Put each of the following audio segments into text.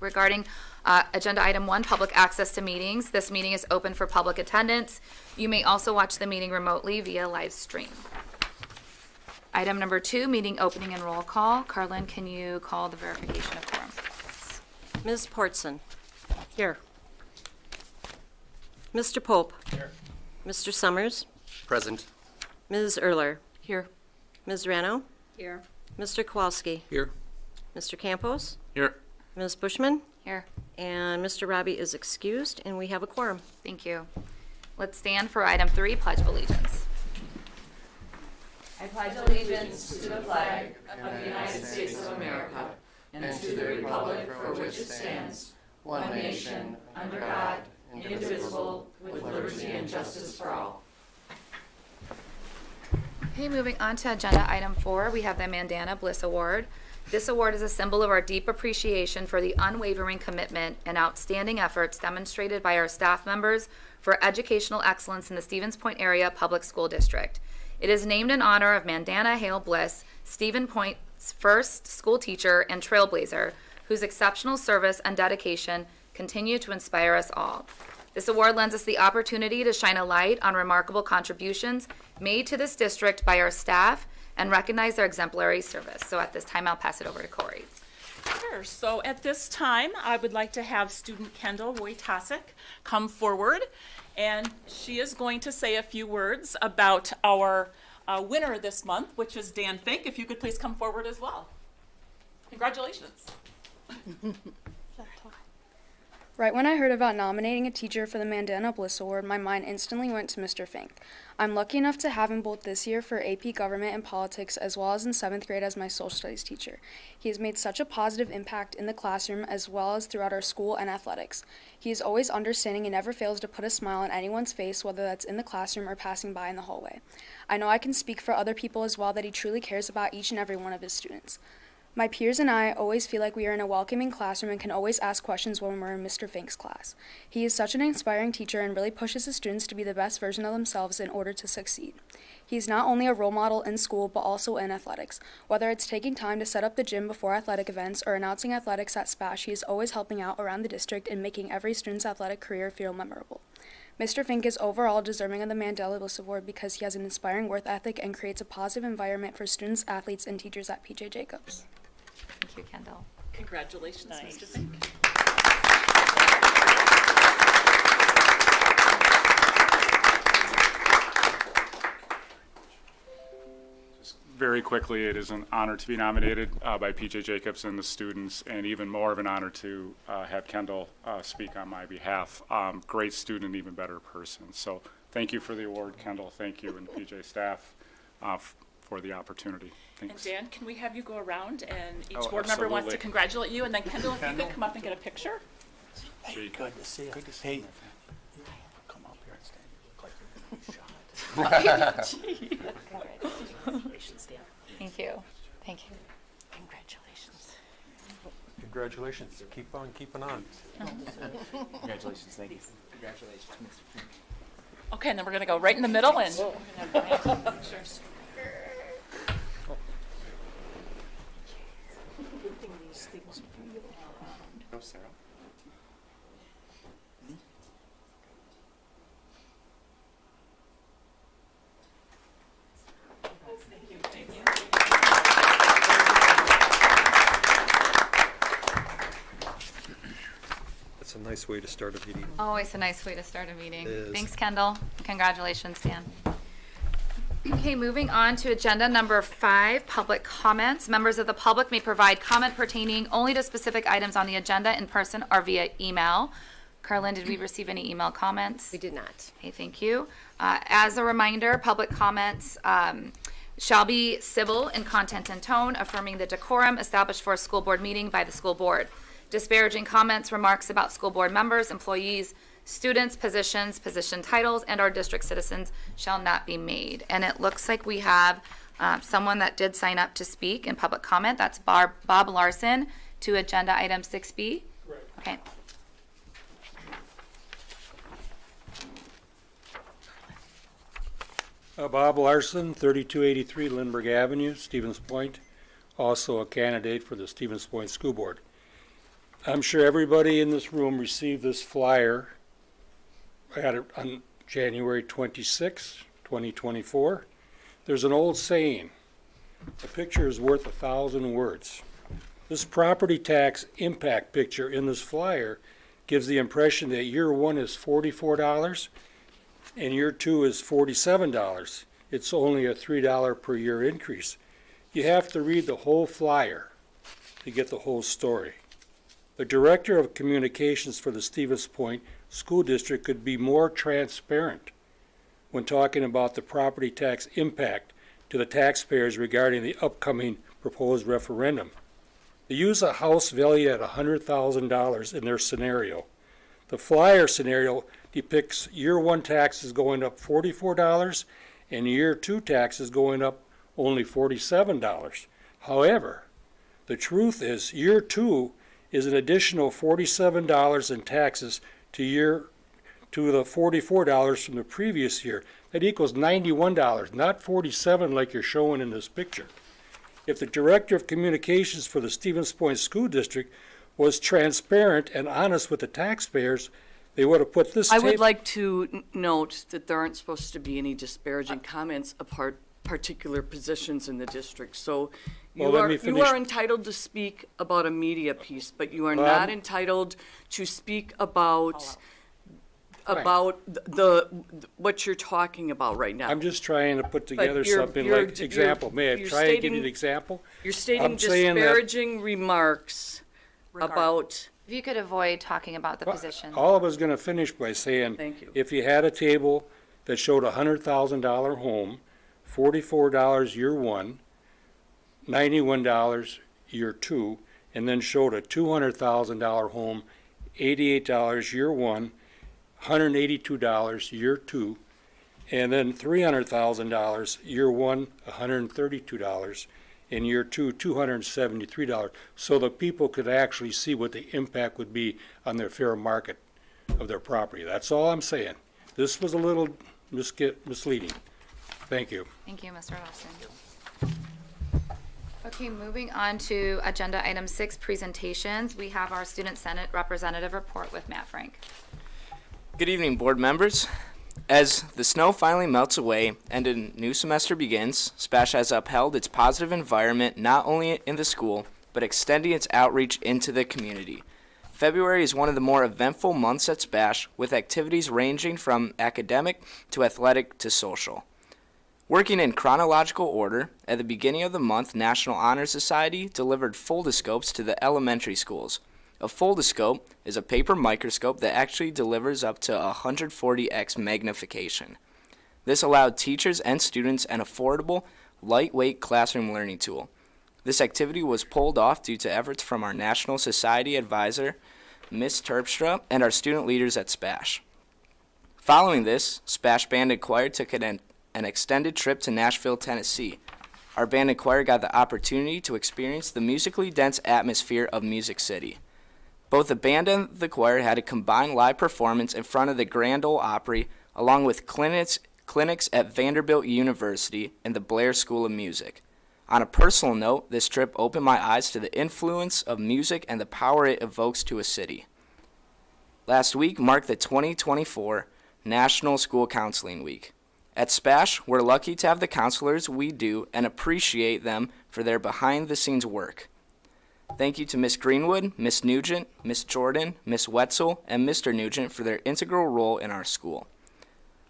regarding agenda item 1, public access to meetings. This meeting is open for public attendance. You may also watch the meeting remotely via live stream. Item number 2, meeting opening and roll call. Carlin, can you call the verification of quorum? Ms. Portson. Here. Mr. Pope. Here. Mr. Summers. Present. Ms. Erler. Here. Ms. Rano. Here. Mr. Kowalski. Here. Mr. Campos. Here. Ms. Bushman. Here. And Mr. Robbie is excused, and we have a quorum. Thank you. Let's stand for item 3, Pledge of Allegiance. I pledge allegiance to the flag of the United States of America and to the republic for which it stands, one nation, under God, indivisible, with liberty and justice for all. Okay, moving on to agenda item 4, we have the Mandana Bliss Award. This award is a symbol of our deep appreciation for the unwavering commitment and outstanding efforts demonstrated by our staff members for educational excellence in the Stevens Point Area Public School District. It is named in honor of Mandana Hale Bliss, Stevens Point's first school teacher and trailblazer, whose exceptional service and dedication continue to inspire us all. This award lends us the opportunity to shine a light on remarkable contributions made to this district by our staff and recognize their exemplary service. So at this time, I'll pass it over to Corey. Sure. So at this time, I would like to have student Kendall Wojtasek come forward, and she is going to say a few words about our winner this month, which is Dan Fink. If you could please come forward as well. Congratulations. Right when I heard about nominating a teacher for the Mandana Bliss Award, my mind instantly went to Mr. Fink. I'm lucky enough to have him both this year for AP Government and Politics as well as in 7th grade as my social studies teacher. He has made such a positive impact in the classroom as well as throughout our school and athletics. He is always understanding and never fails to put a smile on anyone's face, whether that's in the classroom or passing by in the hallway. I know I can speak for other people as well that he truly cares about each and every one of his students. My peers and I always feel like we are in a welcoming classroom and can always ask questions when we're in Mr. Fink's class. He is such an inspiring teacher and really pushes his students to be the best version of themselves in order to succeed. He is not only a role model in school, but also in athletics. Whether it's taking time to set up the gym before athletic events or announcing athletics at SPASH, he is always helping out around the district and making every student's athletic career feel memorable. Mr. Fink is overall deserving of the Mandela Bliss Award because he has an inspiring work ethic and creates a positive environment for students, athletes, and teachers at PJ Jacobs. Thank you, Kendall. Congratulations, Nice. Mr. Fink. Very quickly, it is an honor to be nominated by PJ Jacobs and the students, and even more of an honor to have Kendall speak on my behalf. Great student, even better person. So thank you for the award, Kendall. Thank you, and PJ staff for the opportunity. And Thanks. Dan, can we have you go around and each Oh, board member wants absolutely. to congratulate you, and then Kendall, if you could come up and get a picture. Hey, good to see you. Good to see you. Come up here and stand. You look like you're being shot. Congratulations, Dan. Thank you. Thank you. Congratulations. Congratulations. Keep on keeping on. Congratulations. Thank you. Congratulations, Mr. Fink. Okay, and then we're going to go right in the middle and Good thing these things feel Oh, Sarah. That's a nice way to start a meeting. Always a nice way to start a meeting. It is. Thanks, Kendall. Congratulations, Dan. Okay, moving on to agenda number 5, public comments. Members of the public may provide comment pertaining only to specific items on the agenda in person or via email. Carlin, did we receive any email comments? We did not. Okay, thank you. As a reminder, public comments shall be civil in content and tone, affirming the decorum established for a school board meeting by the school board. Disparaging comments, remarks about school board members, employees, students, positions, position titles, and our district citizens shall not be made. And it looks like we have someone that did sign up to speak in public comment. That's Bob Larson to agenda item 6B. Correct. Okay. Bob Larson, 3283 Lindbergh Avenue, Stevens Point, also a candidate for the Stevens Point School Board. I'm sure everybody in this room received this flyer. I got it on January 26, 2024. There's an old saying, a picture is worth 1,000 words. This property tax impact picture in this flyer gives the impression that year one is $44 and year two is $47. It's only a $3 per year increase. You have to read the whole flyer to get the whole story. The Director of Communications for the Stevens Point School District could be more transparent when talking about the property tax impact to the taxpayers regarding the upcoming proposed referendum. They use a house valued at $100,000 in their scenario. The flyer scenario depicts year one taxes going up $44 and year two taxes going up only $47. However, the truth is year two is an additional $47 in taxes to the $44 from the previous year. That equals $91, not $47 like you're showing in this picture. If the Director of Communications for the Stevens Point School District was transparent and honest with the taxpayers, they would have put this I would tape- like to note that there aren't supposed to be any disparaging comments about particular positions in the district. So Well, let me you finish. are entitled to speak about a media piece, but you are Well, not entitled to speak about what you're talking about right now. I'm just trying to put together you're- something you're- like example. May I you're try and give you stating- an example? You're stating I'm saying that- disparaging remarks about, If you could avoid talking about the position. All I was gonna finish by saying, Thank you. if you had a table that showed a $100,000 home, $44 year one, $91 year two, and then showed a $200,000 home, $88 year one, $182 year two, and then $300,000 year one, $132, and year two, $273, so the people could actually see what the impact would be on their fair market of their property. That's all I'm saying. This was a little misleading. Thank you. Thank you, Mr. Lawson. Okay, moving on to agenda item 6, presentations. We have our Student Senate Representative report with Matt Frank. Good evening, board members. As the snow finally melts away and a new semester begins, SPASH has upheld its positive environment not only in the school, but extending its outreach into the community. February is one of the more eventful months at SPASH, with activities ranging from academic to athletic to social. Working in chronological order, at the beginning of the month, National Honor Society delivered foldoscopes to the elementary schools. A foldoscope is a paper microscope that actually delivers up to 140x magnification. This allowed teachers and students an affordable, lightweight classroom learning tool. This activity was pulled off due to efforts from our National Society advisor, Ms. Terpstra, and our student leaders at SPASH. Following this, SPASH Band and Choir took an extended trip to Nashville, Tennessee. Our band and choir got the opportunity to experience the musically dense atmosphere of Music City. Both the band and the choir had a combined live performance in front of the Grand Ole Opry, along with clinics at Vanderbilt University and the Blair School of Music. On a personal note, this trip opened my eyes to the influence of music and the power it evokes to a city. Last week marked the 2024 National School Counseling Week. At SPASH, we're lucky to have the counselors we do and appreciate them for their behind-the-scenes work. Thank you to Ms. Greenwood, Ms. Nugent, Ms. Jordan, Ms. Wetzel, and Mr. Nugent for their integral role in our school.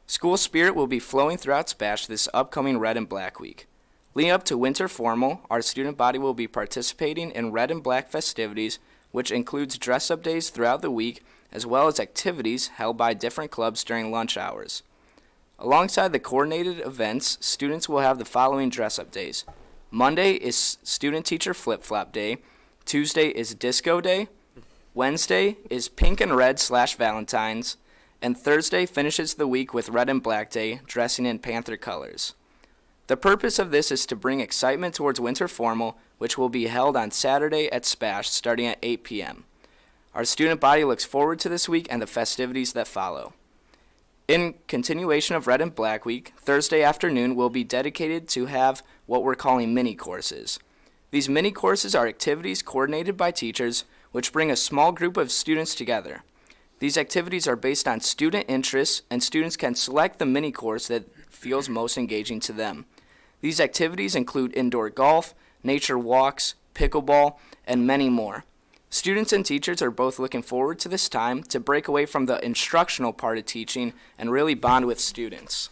School spirit will be flowing throughout SPASH this upcoming Red and Black Week. Leading up to Winter Formal, our student body will be participating in Red and Black festivities, which includes dress-up days throughout the week, as well as activities held by different clubs during lunch hours. Alongside the coordinated events, students will have the following dress-up days. Monday is Student-Teacher Flip-Flop Day. Tuesday is Disco Day. Wednesday is Pink and Red /Valentine's. And Thursday finishes the week with Red and Black Day, dressing in Panther colors. The purpose of this is to bring excitement towards Winter Formal, which will be held on Saturday at SPASH starting at 8 p.m. Our student body looks forward to this week and the festivities that follow. In continuation of Red and Black Week, Thursday afternoon will be dedicated to have what we're calling mini courses. These mini courses are activities coordinated by teachers which bring a small group of students together. These activities are based on student interests, and students can select the mini course that feels most engaging to them. These activities include indoor golf, nature walks, pickleball, and many more. Students and teachers are both looking forward to this time to break away from the instructional part of teaching and really bond with students.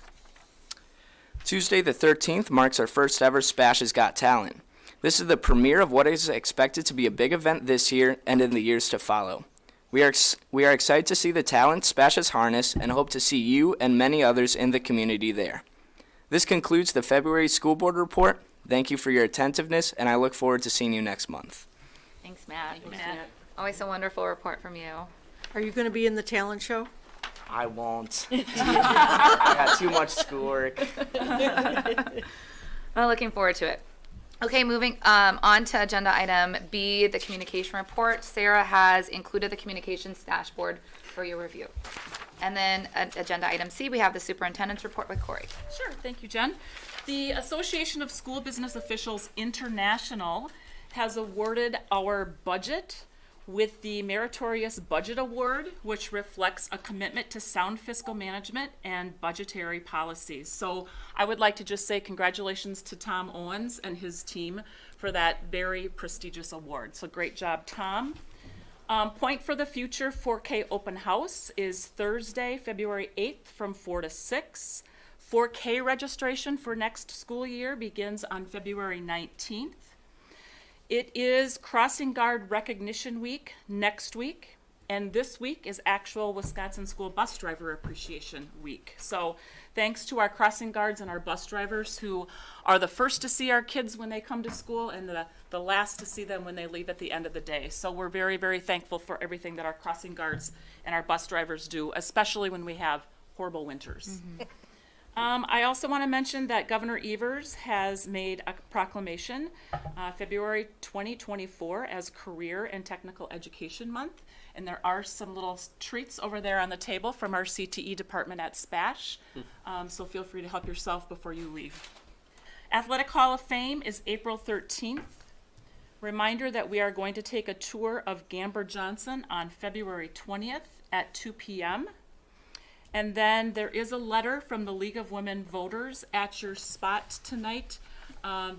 Tuesday the 13th marks our first ever Spash Has Got Talent. This is the premiere of what is expected to be a big event this year and in the years to follow. We are excited to see the talent Spash has harnessed and hope to see you and many others in the community there. This concludes the February School Board Report. Thank you for your attentiveness, and I look forward to seeing you next month. Thanks, Matt. Always a wonderful report from you. Are you going to be in the talent show? I won't. I got too much schoolwork. Well, looking forward to it. Okay, moving on to agenda item B, the communication report. Sarah has included the communications dashboard for your review. And then agenda item C, we have the superintendent's report with Corey. Sure, thank you, Jen. The Association of School Business Officials International has awarded our budget with the Meritorious Budget Award, which reflects a commitment to sound fiscal management and budgetary policies. So I would like to just say congratulations to Tom Owens and his team for that very prestigious award. So great job, Tom. Point for the Future 4K Open House is Thursday, February 8th from 4 to 6. 4K registration for next school year begins on February 19th. It is Crossing Guard Recognition Week next week, and this week is actual Wisconsin School Bus Driver Appreciation Week. So thanks to our crossing guards and our bus drivers who are the first to see our kids when they come to school and the last to see them when they leave at the end of the day. So we're very, very thankful for everything that our crossing guards and our bus drivers do, especially when we have horrible winters. I also want to mention that Governor Evers has made a proclamation February 2024 as Career and Technical Education Month. And there are some little treats over there on the table from our CTE department at SPASH. So feel free to help yourself before you leave. Athletic Hall of Fame is April 13th. Reminder that we are going to take a tour of Gamber Johnson on February 20th at 2 p.m. And then there is a letter from the League of Women Voters at your spot tonight.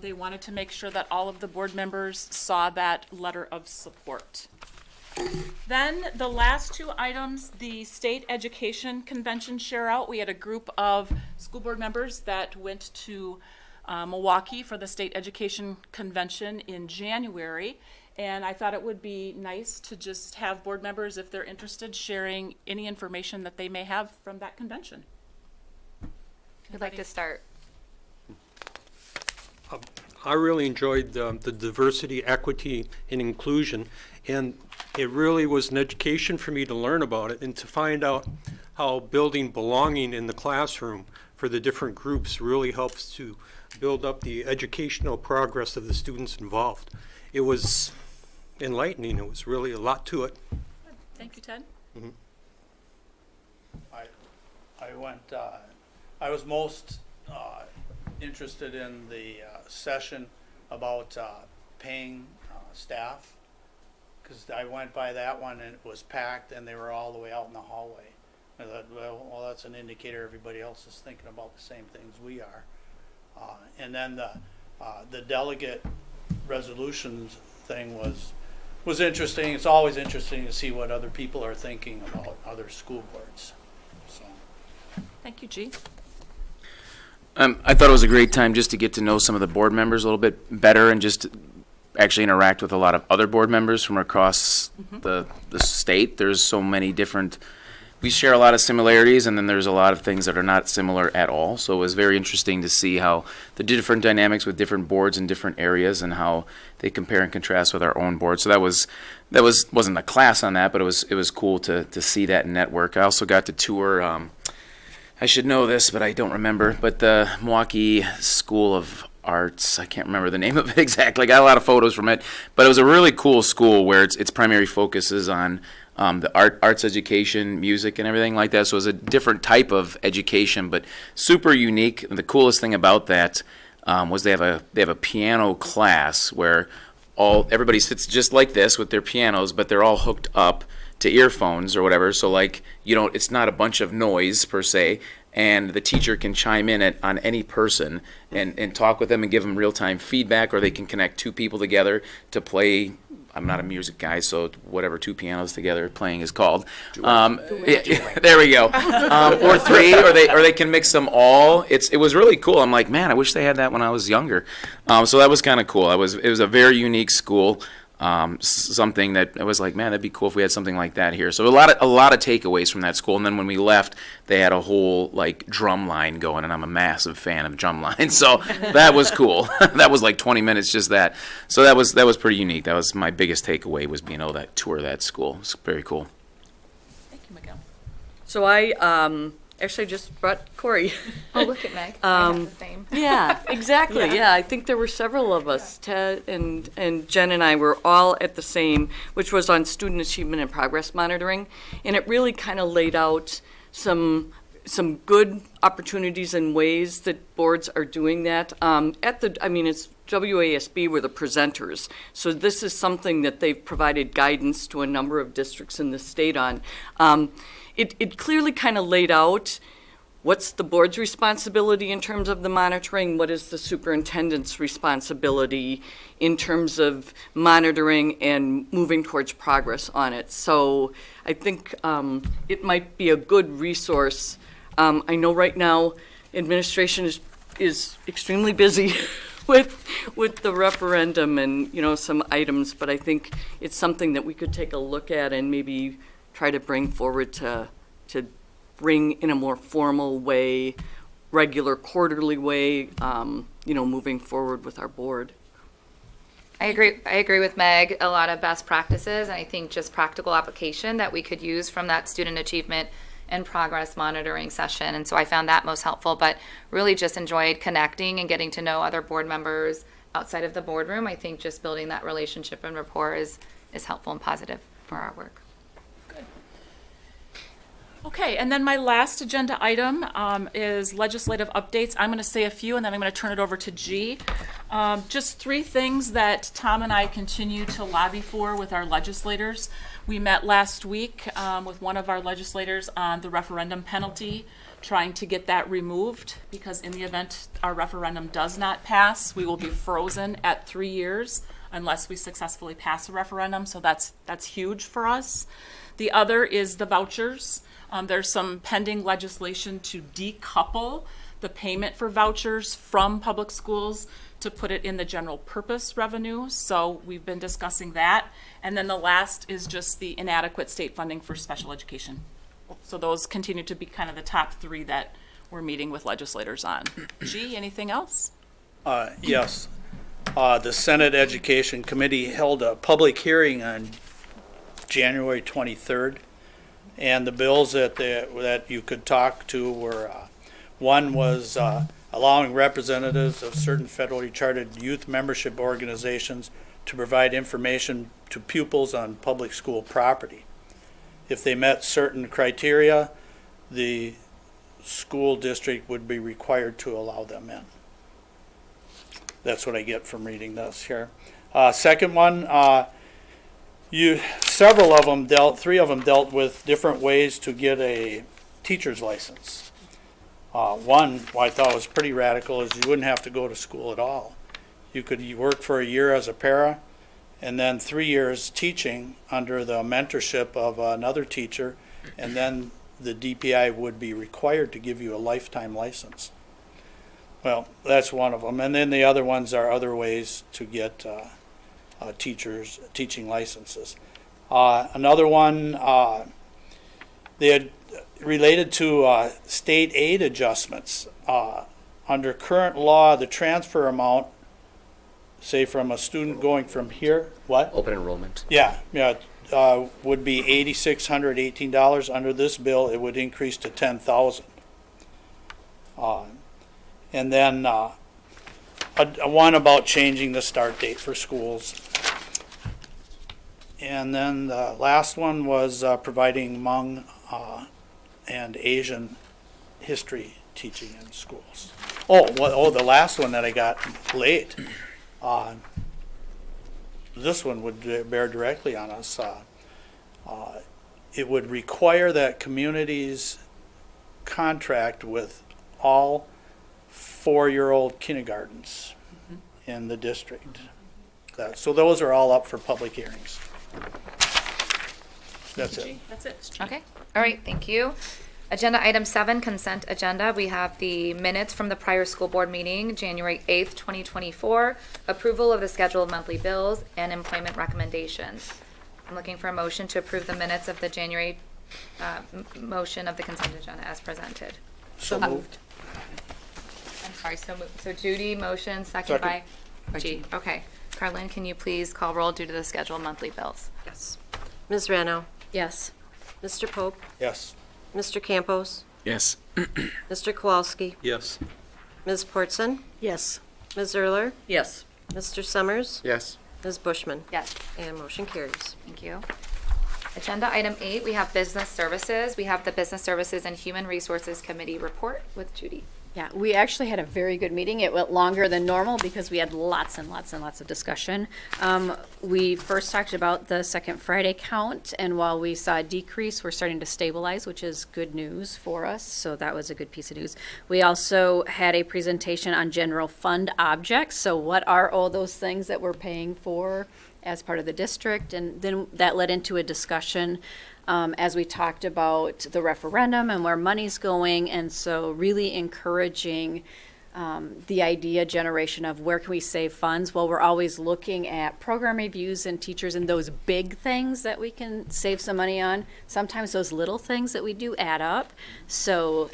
They wanted to make sure that all of the board members saw that letter of support. Then the last two items, the State Education Convention share out. We had a group of school board members that went to Milwaukee for the State Education Convention in January. And I thought it would be nice to just have board members, if they're interested, sharing any information that they may have from that convention. Who'd like to start? I really enjoyed the diversity, equity, and inclusion, and it really was an education for me to learn about it and to find out how building belonging in the classroom for the different groups really helps to build up the educational progress of the students involved. It was enlightening. It was really a lot to it. Thank you, Ted. I was most interested in the session about paying staff, because I went by that one and it was packed and they were all the way out in the hallway. I thought, well, that's an indicator everybody else is thinking about the same things we are. And then the delegate resolutions thing was interesting. It's always interesting to see what other people are thinking about other school boards. So. Thank you, G. I thought it was a great time just to get to know some of the board members a little bit better and just actually interact with a lot of other board members from across the state. There's so many different, we share a lot of similarities, and then there's a lot of things that are not similar at all. So it was very interesting to see how the different dynamics with different boards in different areas and how they compare and contrast with our own board. So wasn't a class on that, but it was cool to see that network. I also got to tour, I should know this, but I don't remember, but the Milwaukee School of Arts, I can't remember the name of it exactly. I got a lot of photos from it, but it was a really cool school where its primary focus is on the arts education, music, and everything like that. So it was a different type of education, but super unique. And the coolest thing about that was they have a piano class where everybody sits just like this with their pianos, but they're all hooked up to earphones or whatever. So like, it's not a bunch of noise per se, and the teacher can chime in on any person and talk with them and give them real-time feedback, or they can connect two people together to play. I'm not a music guy, so whatever two pianos together playing is called. There we go. Or three, or they can mix them all. It was really cool. I'm like, man, I wish they had that when I was younger. So that was kind of cool. It was a very unique school. Something that I was like, man, that'd be cool if we had something like that here. So a lot of takeaways from that school. And then when we left, they had a whole like drum line going, and I'm a massive fan of drum lines, so that was cool. That was like 20 minutes just that. So that was pretty unique. That was my biggest takeaway, was being able to tour that school. It's very cool. Thank you, Miguel. So I actually just brought Corey. Oh, look at Meg. I have the same. Yeah, exactly. Yeah, I think there were several of us. Ted and Jen and I were all at the same, which was on student achievement and progress monitoring, and it really kind of laid out some good opportunities and ways that boards are doing that. It's WASB were the presenters, so this is something that they've provided guidance to a number of districts in the state on. It clearly kind of laid out what's the board's responsibility in terms of the monitoring, what is the superintendent's responsibility in terms of monitoring and moving towards progress on it. So I think it might be a good resource. I know right now administration is extremely busy with the referendum and some items, but I think it's something that we could take a look at and maybe try to bring forward to bring in a more formal way, regular quarterly way, moving forward with our board. I agree with Meg. A lot of best practices, and I think just practical application that we could use from that student achievement and progress monitoring session. And so I found that most helpful, but really just enjoyed connecting and getting to know other board members outside of the boardroom. I think just building that relationship and rapport is helpful and positive for our work. Okay, and then my last agenda item is legislative updates. I'm going to say a few, and then I'm going to turn it over to G. Just three things that Tom and I continue to lobby for with our legislators. We met last week with one of our legislators on the referendum penalty, trying to get that removed, because in the event our referendum does not pass, we will be frozen at 3 years unless we successfully pass a referendum. So that's huge for us. The other is the vouchers. There's some pending legislation to decouple the payment for vouchers from public schools to put it in the general purpose revenue. So we've been discussing that. And then the last is just the inadequate state funding for special education. So those continue to be kind of the top three that we're meeting with legislators on. G, anything else? Yes. The Senate Education Committee held a public hearing on January 23rd. And the bills that you could talk to were, one was allowing representatives of certain federally chartered youth membership organizations to provide information to pupils on public school property. If they met certain criteria, the school district would be required to allow them in. That's what I get from reading this here. Second one, three of them dealt with different ways to get a teacher's license. One, I thought was pretty radical, is you wouldn't have to go to school at all. You could work for a year as a para, and then 3 years teaching under the mentorship of another teacher, and then the DPI would be required to give you a lifetime license. Well, that's one of them. And then the other ones are other ways to get teachers teaching licenses. Another one, they had related to state aid adjustments. Under current law, the transfer amount, say from a student going from here, what? Open enrollment. Yeah, would be $8,618. Under this bill, it would increase to $10,000. And then one about changing the start date for schools. And then the last one was providing Hmong and Asian history teaching in schools. The last one that I got late. this one would bear directly on us. It would require that communities contract with all 4-year-old kindergartens in the district. So those are all up for public hearings. That's it. That's it. Okay, all right, thank you. Agenda item 7, consent agenda. We have the minutes from the prior school board meeting, January 8th, 2024, approval of the schedule of monthly bills, and employment recommendations. I'm looking for a motion to approve the minutes of the January motion of the consent agenda as presented. So moved. I'm sorry, so Judy, motion, second by G. Okay. Carlin, can you please call roll due to the schedule of monthly bills? Yes. Ms. Rano? Yes. Mr. Pope? Yes. Mr. Campos? Yes. Mr. Kowalski? Yes. Ms. Portson? Yes. Ms. Erler? Yes. Mr. Summers? Yes. Ms. Bushman? Yes. And motion carries. Thank you. Agenda item 8, we have business services. We have the Business Services and Human Resources Committee report with Judy. Yeah, we actually had a very good meeting. It went longer than normal because we had lots and lots and lots of discussion. We first talked about the second Friday count, and while we saw a decrease, we're starting to stabilize, which is good news for us. So that was a good piece of news. We also had a presentation on general fund objects. So what are all those things that we're paying for as part of the district? And then that led into a discussion as we talked about the referendum and where money's going, and so really encouraging the idea generation of where can we save funds. Well, we're always looking at program reviews and teachers and those big things that we can save some money on. Sometimes those little things that we do add up. So,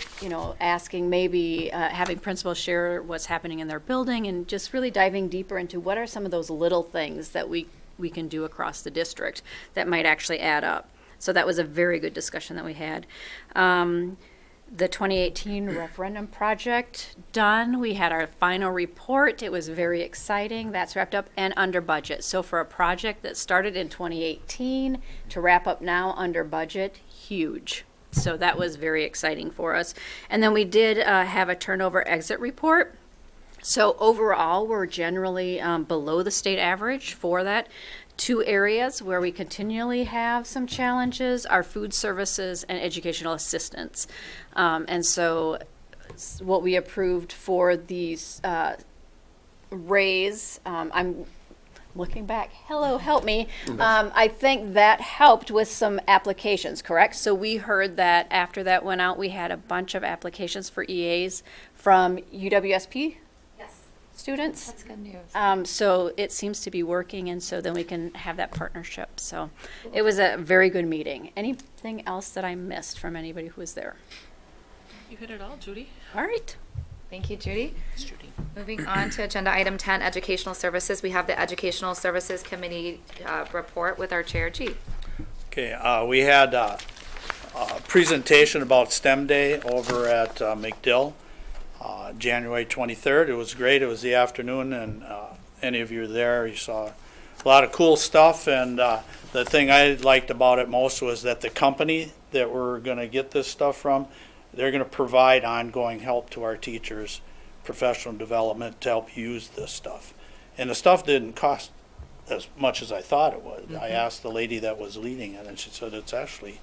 asking maybe having principals share what's happening in their building and just really diving deeper into what are some of those little things that we can do across the district that might actually add up. So that was a very good discussion that we had. The 2018 referendum project done. We had our final report. It was very exciting. That's wrapped up and under budget. So for a project that started in 2018 to wrap up now under budget, huge. So that was very exciting for us. And then we did have a turnover exit report. So overall, we're generally below the state average for that. 2 areas where we continually have some challenges are food services and educational assistance. And so what we approved for these raise, I'm looking back, hello, help me. I think that helped with some applications, correct? So we heard that after that went out, we had a bunch of applications for EAs from UWSP students. That's good news. So it seems to be working, and so then we can have that partnership. So it was a very good meeting. Anything else that I missed from anybody who was there? You hit it all, Judy. All right. Thank you, Judy. Moving on to agenda item 10, educational services. We have the Educational Services Committee report with our chair, G. Okay, we had a presentation about STEM Day over at McDill. January 23rd. It was great. It was the afternoon, and any of you there, you saw a lot of cool stuff. And the thing I liked about it most was that the company that we're going to get this stuff from, they're going to provide ongoing help to our teachers, professional development to help use this stuff. And the stuff didn't cost as much as I thought it would. I asked the lady that was leading it, and she said it's actually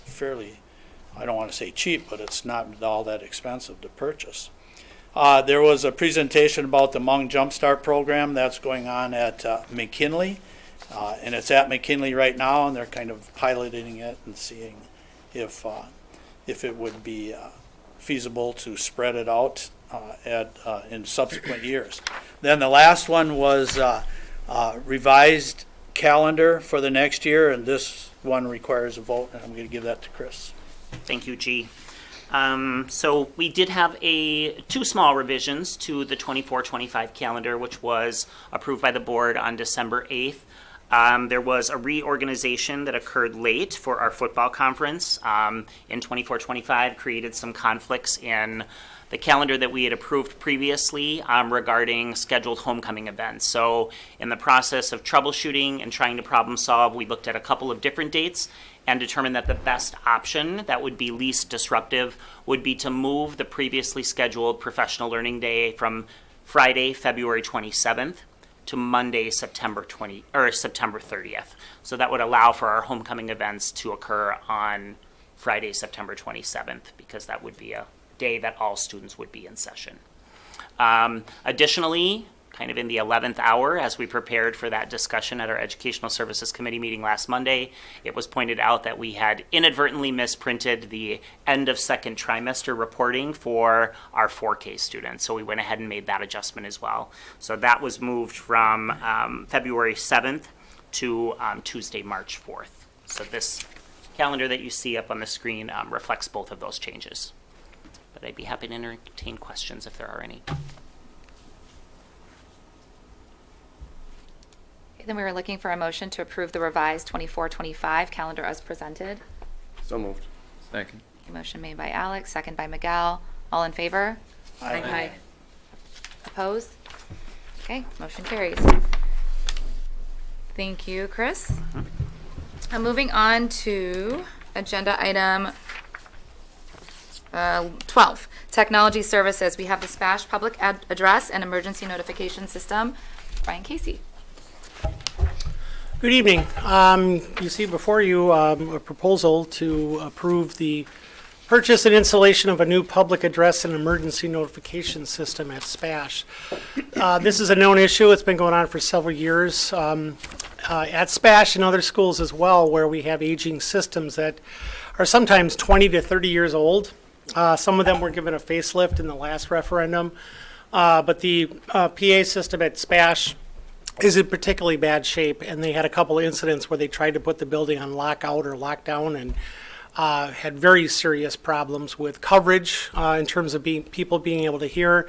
fairly, I don't want to say cheap, but it's not all that expensive to purchase. There was a presentation about the Hmong Jumpstart program that's going on at McKinley. And it's at McKinley right now, and they're kind of piloting it and seeing if it would be feasible to spread it out in subsequent years. Then the last one was revised calendar for the next year, and this one requires a vote, and I'm going to give that to Chris. Thank you, G. So we did have 2 small revisions to the 24-25 calendar, which was approved by the board on December 8th. There was a reorganization that occurred late for our football conference in 24-25, created some conflicts in the calendar that we had approved previously regarding scheduled homecoming events. So in the process of troubleshooting and trying to problem solve, we looked at a couple of different dates and determined that the best option that would be least disruptive would be to move the previously scheduled professional learning day from Friday, February 27th to Monday, September 30th. So that would allow for our homecoming events to occur on Friday, September 27th, because that would be a day that all students would be in session. Additionally, kind of in the 11th hour, as we prepared for that discussion at our Educational Services Committee meeting last Monday, it was pointed out that we had inadvertently misprinted the end of second trimester reporting for our 4K students. So we went ahead and made that adjustment as well. So that was moved from February 7th to Tuesday, March 4th. So this calendar that you see up on the screen reflects both of those changes. But I'd be happy to entertain questions if there are any. Then we were looking for a motion to approve the revised 24-25 calendar as presented. So moved. Second. A motion made by Alex, second by Miguel. All in favor? Aye. Opposed? Okay, motion carries. Thank you, Chris. Moving on to agenda item 12, technology services. We have the SPASH public address and emergency notification system. Brian Casey. Good evening. You see before you a proposal to approve the purchase and installation of a new public address and emergency notification system at SPASH. This is a known issue. It's been going on for several years at SPASH and other schools as well, where we have aging systems that are sometimes 20 to 30 years old. Some of them were given a facelift in the last referendum, but the PA system at SPASH is in particularly bad shape, and they had a couple of incidents where they tried to put the building on lockout or lockdown and had very serious problems with coverage in terms of people being able to hear,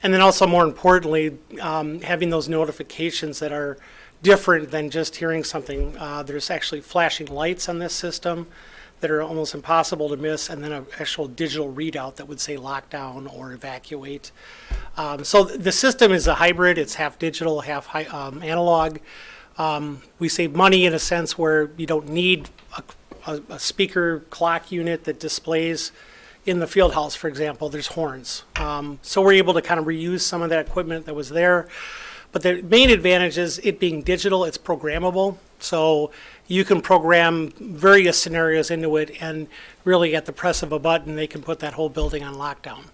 and then also more importantly, having those notifications that are different than just hearing something. There's actually flashing lights on this system that are almost impossible to miss, and then an actual digital readout that would say lockdown or evacuate. So the system is a hybrid. It's half digital, half analog. We save money in a sense where you don't need a speaker clock unit that displays in the field house, for example. There's horns. So we're able to kind of reuse some of that equipment that was there. But the main advantage is it being digital, it's programmable. So you can program various scenarios into it, and really at the press of a button, they can put that whole building on lockdown.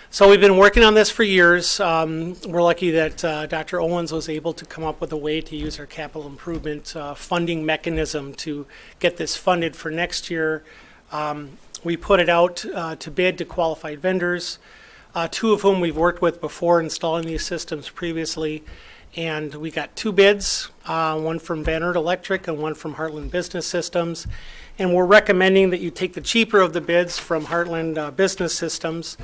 So we've been working on this for years. We're lucky that Dr. Owens was able to come up with a way to use our capital improvement funding mechanism to get this funded for next year. We put it out to bid to qualified vendors, two of whom we've worked with before installing these systems previously. And we got two bids, one from Van Eert Electric and one from Heartland Business Systems. And we're recommending that you take the cheaper of the bids from Heartland Business Systems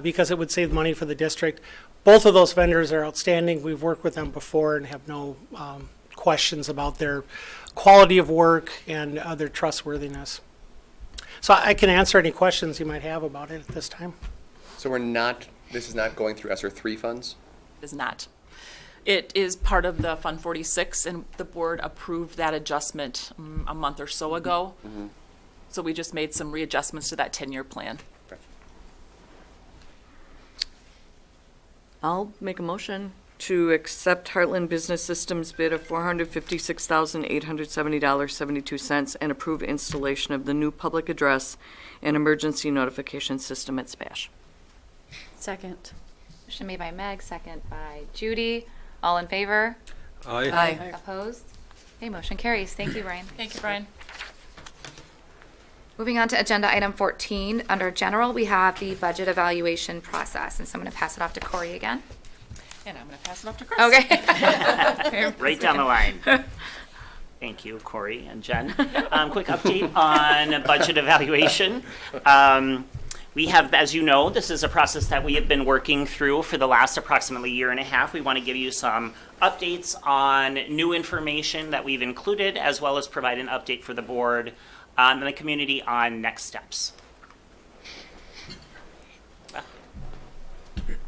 because it would save money for the district. Both of those vendors are outstanding. We've worked with them before and have no questions about their quality of work and their trustworthiness. So I can answer any questions you might have about it at this time. So this is not going through ESSER 3 funds? It is not. It is part of the Fund 46, and the board approved that adjustment a month or so ago. Mm-hmm. So we just made some readjustments to that 10-year plan. Okay. I'll make a motion to accept Heartland Business Systems bid of $456,870.72 and approve installation of the new public address and emergency notification system at SPASH. Second. Motion made by Meg, second by Judy. All in favor? Aye. Opposed? Okay, motion carries. Thank you, Brian. Thank you, Brian. Moving on to agenda item 14, under general, we have the budget evaluation process. And so I'm going to pass it off to Corey again. And I'm going to pass it off to Chris. Okay. Right down the line. Thank you, Corey and Jen. Quick update on budget evaluation. We have, as you know, this is a process that we have been working through for the last approximately year and a half. We want to give you some updates on new information that we've included, as well as provide an update for the board and the community on next steps.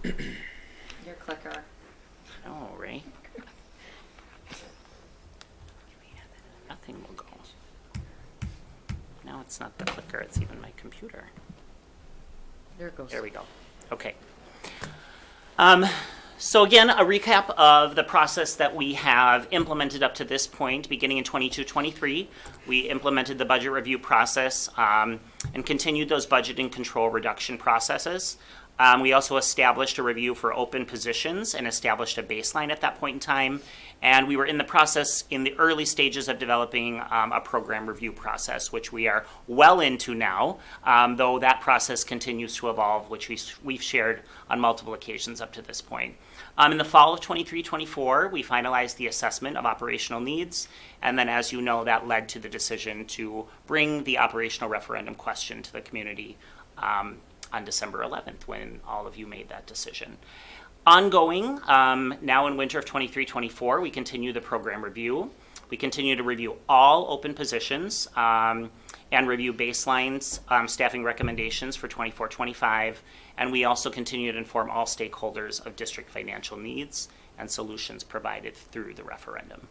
Your clicker. Oh, Ray. Nothing will go. Now it's not the clicker, it's even my computer. There it goes. There we go. Okay. So again, a recap of the process that we have implemented up to this point, beginning in 22-23. We implemented the budget review process and continued those budget and control reduction processes. We also established a review for open positions and established a baseline at that point in time. And we were in the process in the early stages of developing a program review process, which we are well into now, though that process continues to evolve, which we've shared on multiple occasions up to this point. In the fall of 23-24, we finalized the assessment of operational needs. And then, as you know, that led to the decision to bring the operational referendum question to the community on December 11th, when all of you made that decision. Ongoing, now in winter of 23-24, we continue the program review. We continue to review all open positions and review baselines, staffing recommendations for 24-25. And we also continue to inform all stakeholders of district financial needs and solutions provided through the referendum.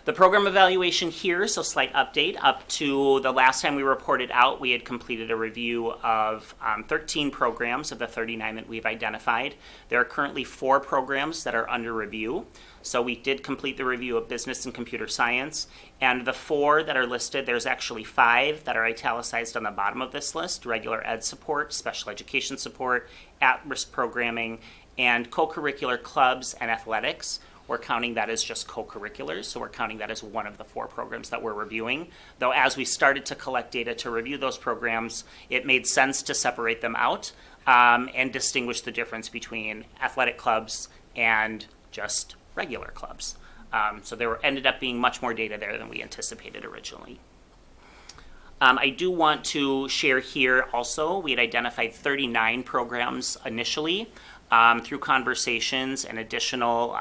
The program evaluation here, so slight update. Up to the last time we reported out, we had completed a review of 13 programs of the 39 that we've identified. There are currently 4 programs that are under review. So we did complete the review of business and computer science. And the 4 that are listed, there's actually 5 that are italicized on the bottom of this list: regular ed support, special education support, at-risk programming, and co-curricular clubs and athletics. We're counting that as just co-curriculars, so we're counting that as one of the 4 programs that we're reviewing. Though as we started to collect data to review those programs, it made sense to separate them out and distinguish the difference between athletic clubs and just regular clubs. So there ended up being much more data there than we anticipated originally. I do want to share here also, we had identified 39 programs initially. Through conversations and additional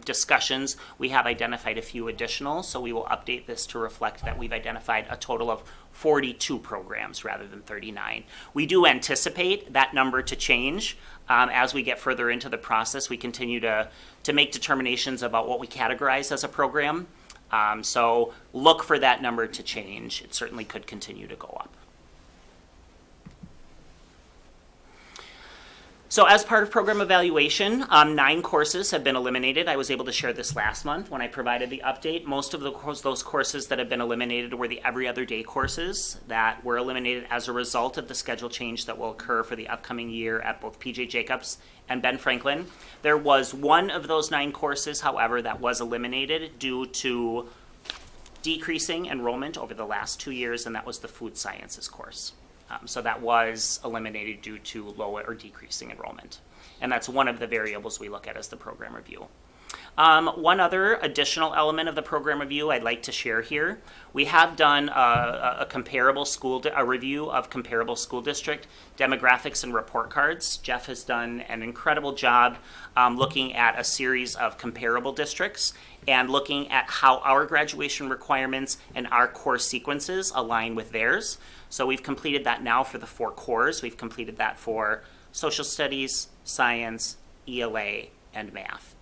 discussions, we have identified a few additional, so we will update this to reflect that we've identified a total of 42 programs rather than 39. We do anticipate that number to change as we get further into the process. We continue to make determinations about what we categorize as a program, so look for that number to change. It certainly could continue to go up. So as part of program evaluation, 9 courses have been eliminated. I was able to share this last month when I provided the update. Most of those courses that have been eliminated were the every other day courses that were eliminated as a result of the schedule change that will occur for the upcoming year at both P.J. Jacobs and Ben Franklin. There was one of those 9 courses, however, that was eliminated due to decreasing enrollment over the last 2 years, and that was the food sciences course. So that was eliminated due to lower or decreasing enrollment. And that's one of the variables we look at as the program review. One other additional element of the program review I'd like to share here. We have done a review of comparable school district demographics and report cards. Jeff has done an incredible job looking at a series of comparable districts and looking at how our graduation requirements and our course sequences align with theirs. So we've completed that now for the 4 cores. We've completed that for social studies, science, ELA, and math.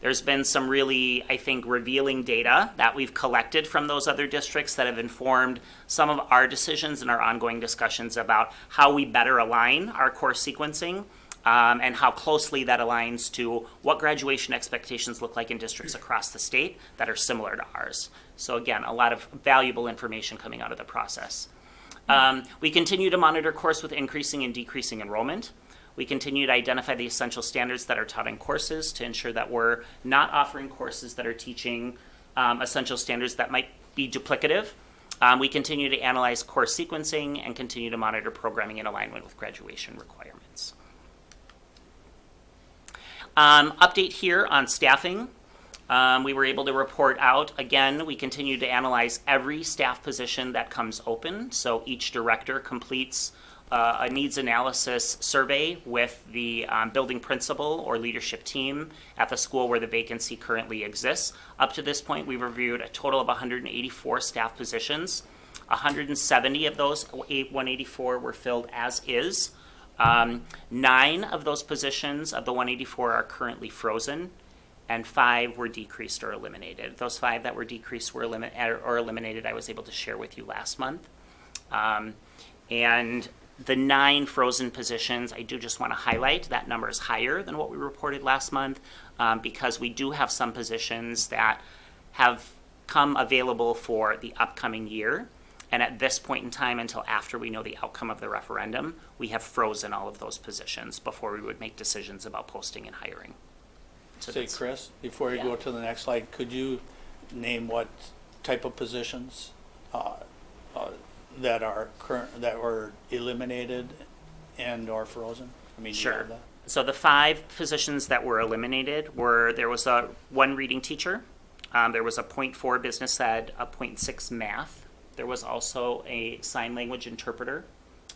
There's been some really, I think, revealing data that we've collected from those other districts that have informed some of our decisions and our ongoing discussions about how we better align our course sequencing and how closely that aligns to what graduation expectations look like in districts across the state that are similar to ours. So again, a lot of valuable information coming out of the process. We continue to monitor course with increasing and decreasing enrollment. We continue to identify the essential standards that are taught in courses to ensure that we're not offering courses that are teaching essential standards that might be duplicative. We continue to analyze course sequencing and continue to monitor programming in alignment with graduation requirements. Update here on staffing. We were able to report out, again, we continue to analyze every staff position that comes open. So each director completes a needs analysis survey with the building principal or leadership team at the school where the vacancy currently exists. Up to this point, we've reviewed a total of 184 staff positions. 170 of those 184 were filled as is. 9 of those positions of the 184 are currently frozen, and 5 were decreased or eliminated. Those 5 that were decreased or eliminated, I was able to share with you last month. And The 9 frozen positions, I do just want to highlight, that number is higher than what we reported last month, because we do have some positions that have come available for the upcoming year. And at this point in time, until after we know the outcome of the referendum, we have frozen all of those positions before we would make decisions about posting and hiring. So Say, that's- Chris, before you go to the next slide, could you name what type of positions that are that were eliminated and or frozen? I mean, do you Sure. have that? So the 5 positions that were eliminated were, there was a 1 reading teacher, there was a .4 business ed, a .6 math. There was also a sign language interpreter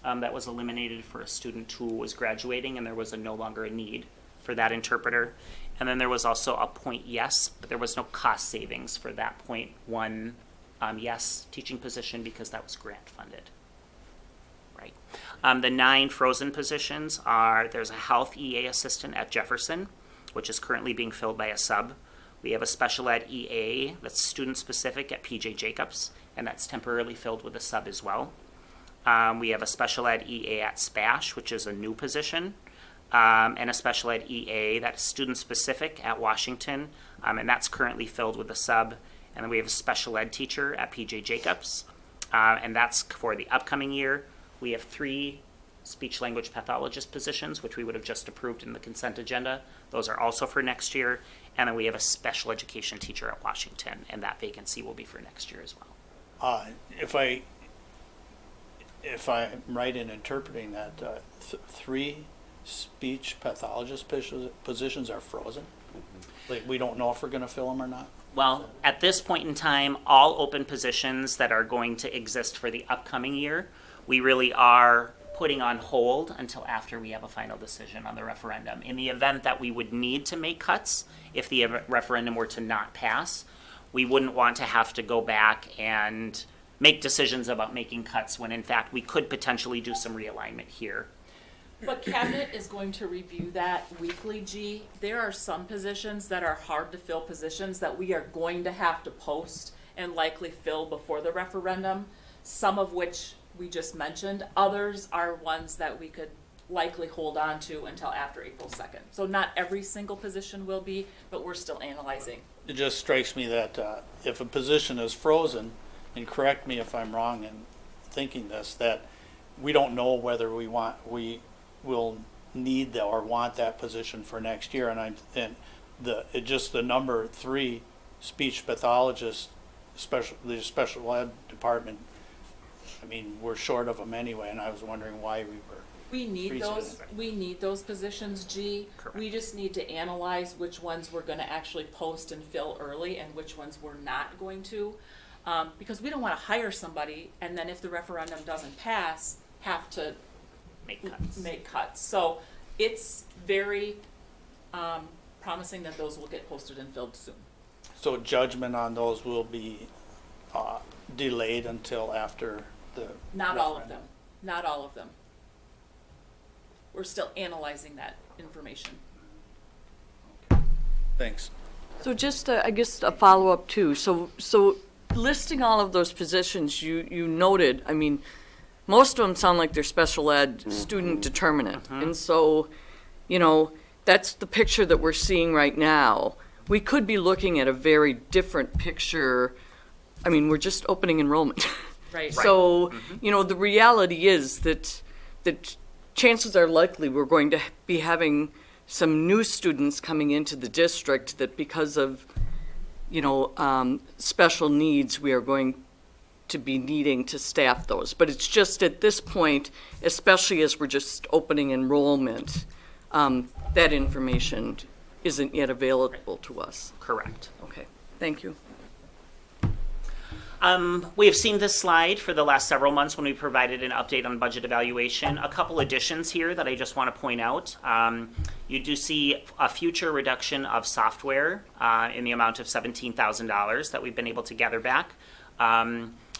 that was eliminated for a student who was graduating, and there was no longer a need for that interpreter. And then there was also a .yes, but there was no cost savings for that .1 yes teaching position because that was grant funded. Right. The 9 frozen positions are, there's a health EA assistant at Jefferson, which is currently being filled by a sub. We have a special ed EA that's student specific at PJ Jacobs, and that's temporarily filled with a sub as well. We have a special ed EA at Spash, which is a new position, and a special ed EA that's student specific at Washington, and that's currently filled with a sub. And then we have a special ed teacher at PJ Jacobs, and that's for the upcoming year. We have 3 speech language pathologist positions, which we would have just approved in the consent agenda. Those are also for next year. And then we have a special education teacher at Washington, and that vacancy will be for next year as well. If I'm right in interpreting that, 3 speech pathologist positions are frozen? Like, we don't know if we're going to fill them or not? Well, at this point in time, all open positions that are going to exist for the upcoming year, we really are putting on hold until after we have a final decision on the referendum. In the event that we would need to make cuts, if the referendum were to not pass, we wouldn't want to have to go back and make decisions about making cuts when in fact we could potentially do some realignment here. But Cabinet is going to review that weekly, G. There are some positions that are hard to fill positions that we are going to have to post and likely fill before the referendum, some of which we just mentioned. Others are ones that we could likely hold on to until after April 2nd. So not every single position will be, but we're still analyzing. It just strikes me that if a position is frozen, and correct me if I'm wrong in thinking this, that we don't know whether we will need or want that position for next year. And the number 3 speech pathologists, the special ed department, I mean, we're short of them anyway, and I was wondering why we were. We need freezing those, it. we need those positions, G. Correct. We just need to analyze which ones we're gonna actually post and fill early and which ones we're not going to. Because we don't wanna hire somebody and then if the referendum doesn't pass, have to Make cuts. So it's very, promising that those will get posted and filled soon. So judgment on those will be delayed until after the Not all of referendum. them, not all of them. We're still analyzing that information. Thanks. So just, I guess, a follow-up too. So listing all of those positions you noted, I mean, most of them sound like they're special ed student determinant. And so, you know, that's the picture that we're seeing right now. We could be looking at a very different picture. I mean, we're just opening enrollment. Right. So, you know, the reality is that chances are likely we're going to be having some new students coming into the district that because of, you know, special needs, we are going to be needing to staff those. But it's just at this point, especially as we're just opening enrollment, that information isn't yet available to us. Correct. Okay, thank you. We have seen this slide for the last several months when we provided an update on budget evaluation. A couple additions here that I just want to point out. You do see a future reduction of software in the amount of $17,000 that we've been able to gather back.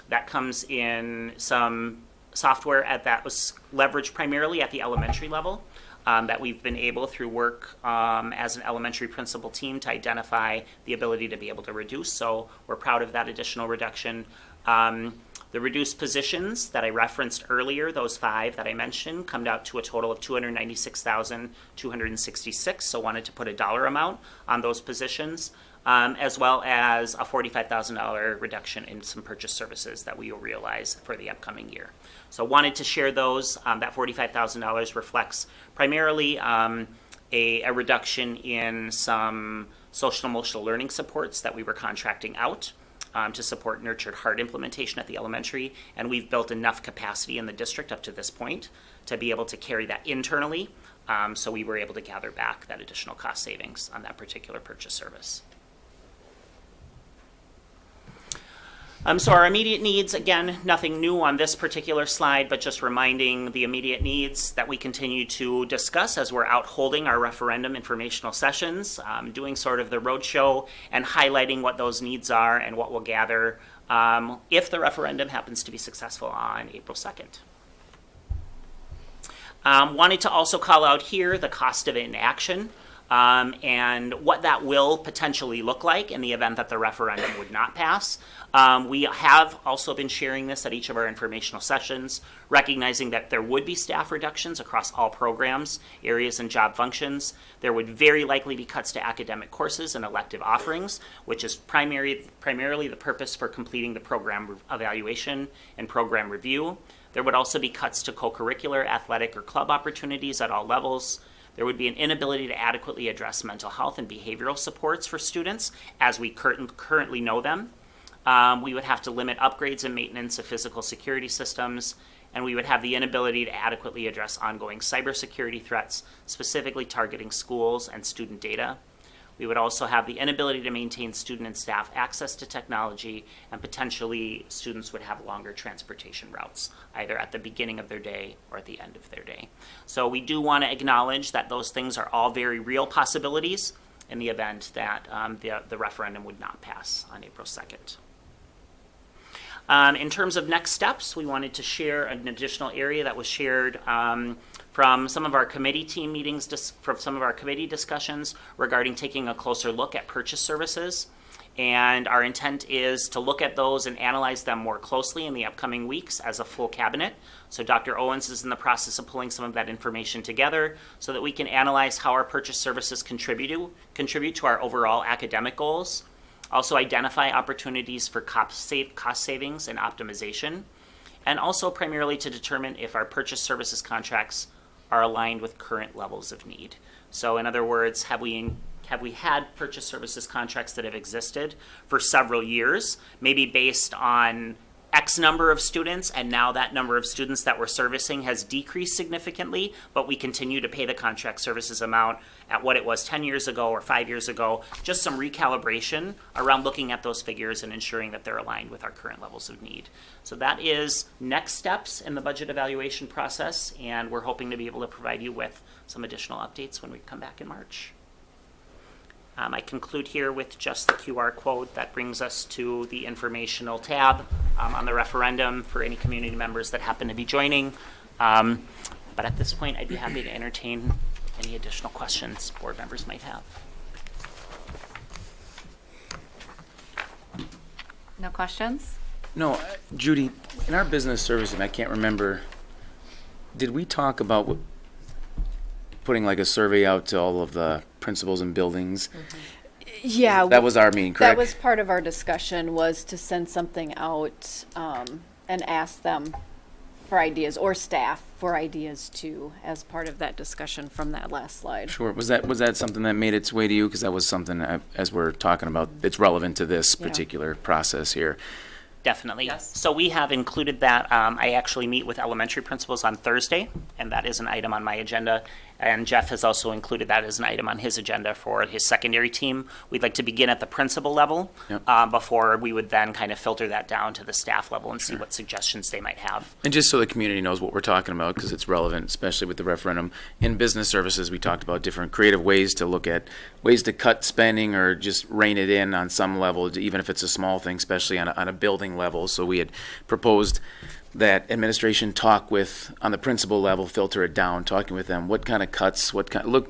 That comes in some software that was leveraged primarily at the elementary level. That we've been able, through work as an elementary principal team, to identify the ability to be able to reduce. So we're proud of that additional reduction. The reduced positions that I referenced earlier, those 5 that I mentioned, come out to a total of $296,266. So wanted to put a dollar amount on those positions, as well as a $45,000 reduction in some purchase services that we will realize for the upcoming year. So wanted to share those. That $45,000 reflects primarily a reduction in some social and emotional learning supports that we were contracting out to support Nurtured Heart implementation at the elementary, and we've built enough capacity in the district up to this point to be able to carry that internally, so we were able to gather back that additional cost savings on that particular purchase service. So our immediate needs, again, nothing new on this particular slide, but just reminding the immediate needs that we continue to discuss as we're out holding our referendum informational sessions, doing sort of the roadshow and highlighting what those needs are and what we'll gather if the referendum happens to be successful on April 2nd. Wanted to also call out here the cost of inaction. And what that will potentially look like in the event that the referendum would not pass. We have also been sharing this at each of our informational sessions, recognizing that there would be staff reductions across all programs, areas, and job functions. There would very likely be cuts to academic courses and elective offerings, which is primarily the purpose for completing the program evaluation and program review. There would also be cuts to co-curricular, athletic, or club opportunities at all levels. There would be an inability to adequately address mental health and behavioral supports for students as we currently know them. We would have to limit upgrades and maintenance of physical security systems, and we would have the inability to adequately address ongoing cybersecurity threats, specifically targeting schools and student data. We would also have the inability to maintain student and staff access to technology, and potentially students would have longer transportation routes, either at the beginning of their day or at the end of their day. So we do want to acknowledge that those things are all very real possibilities in the event that the referendum would not pass on April 2nd. In terms of next steps, we wanted to share an additional area that was shared from some of our committee team meetings, from some of our committee discussions regarding taking a closer look at purchase services. And our intent is to look at those and analyze them more closely in the upcoming weeks as a full cabinet. So Dr. Owens is in the process of pulling some of that information together so that we can analyze how our purchase services contribute to our overall academic goals. Also identify opportunities for cost savings and optimization, and also primarily to determine if our purchase services contracts are aligned with current levels of need. So in other words, have we had purchase services contracts that have existed for several years, maybe based on X number of students, and now that number of students that we're servicing has decreased significantly, but we continue to pay the contract services amount at what it was 10 years ago or 5 years ago. Just some recalibration around looking at those figures and ensuring that they're aligned with our current levels of need. So that is next steps in the budget evaluation process, and we're hoping to be able to provide you with some additional updates when we come back in March. I conclude here with just the QR code that brings us to the informational tab on the referendum for any community members that happen to be joining. But at this point, I'd be happy to entertain any additional questions board members might have. No questions? No, Judy, in our business service, and I can't remember, did we talk about putting like a survey out to all of the principals and buildings? Yeah. That was our meeting, correct? That was part of our discussion, was to send something out and ask them for ideas, or staff for ideas too, as part of that discussion from that last slide. Sure. Was that something that made its way to you? Because that was something, as we're talking about, it's relevant to this particular process here. Definitely. Yes. So we have included that. I actually meet with elementary principals on Thursday, and that is an item on my agenda. And Jeff has also included that as an item on his agenda for his secondary team. We'd like to begin at the principal level before we would then kind of filter that down to the staff level and see what suggestions they might have. And just so the community knows what we're talking about, because it's relevant, especially with the referendum. In business services, we talked about different creative ways to look at ways to cut spending or just rein it in on some level, even if it's a small thing, especially on a building level. So we had proposed that administration talk with, on the principal level, filter it down, talking with them, what kind of cuts,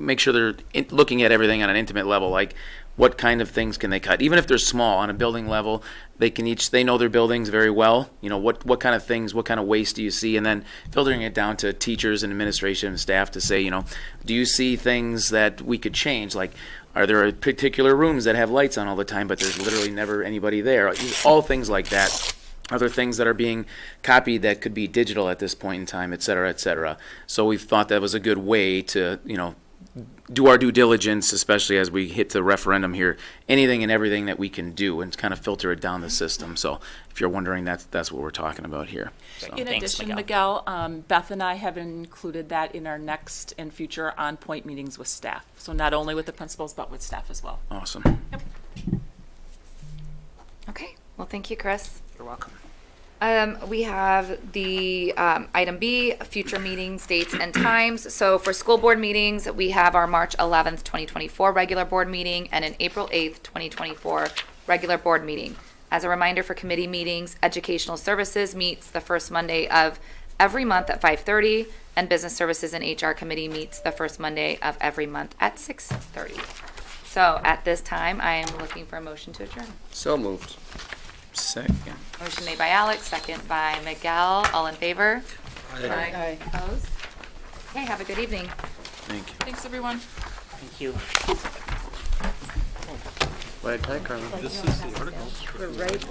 make sure they're looking at everything on an intimate level, like what kind of things can they cut? Even if they're small on a building level, they know their buildings very well. You know, what kind of things, what kind of waste do you see? And then filtering it down to teachers and administration and staff to say, you know, do you see things that we could change? Like, are there particular rooms that have lights on all the time, but there's literally never anybody there? All things like that. Are there things that are being copied that could be digital at this point in time, et cetera, et cetera? So we thought that was a good way to, you know, do our due diligence, especially as we hit the referendum here, anything and everything that we can do and kind of filter it down the system. So if you're wondering, that's what we're talking about here. So. In addition, Miguel, Beth and I have included that in our next and future on-point meetings with staff. So not only with the principals, but with staff as well. Awesome. Yep. Okay, well, thank you, Chris. You're welcome. We have the item B, future meetings, dates, and times. So for school board meetings, we have our March 11th, 2024 regular board meeting and an April 8th, 2024 regular board meeting. As a reminder for committee meetings, Educational Services meets the first Monday of every month at 5:30, and Business Services and HR Committee meets the first Monday of every month at 6:30. So at this time, I am looking for a motion to adjourn. So moved. Second. Motion made by Alex, second by Miguel. All in favor? Aye. Opposed? Okay, have a good evening. Thank you. Thanks, everyone. Thank you. Well, hi, Carla. This is the article. We're right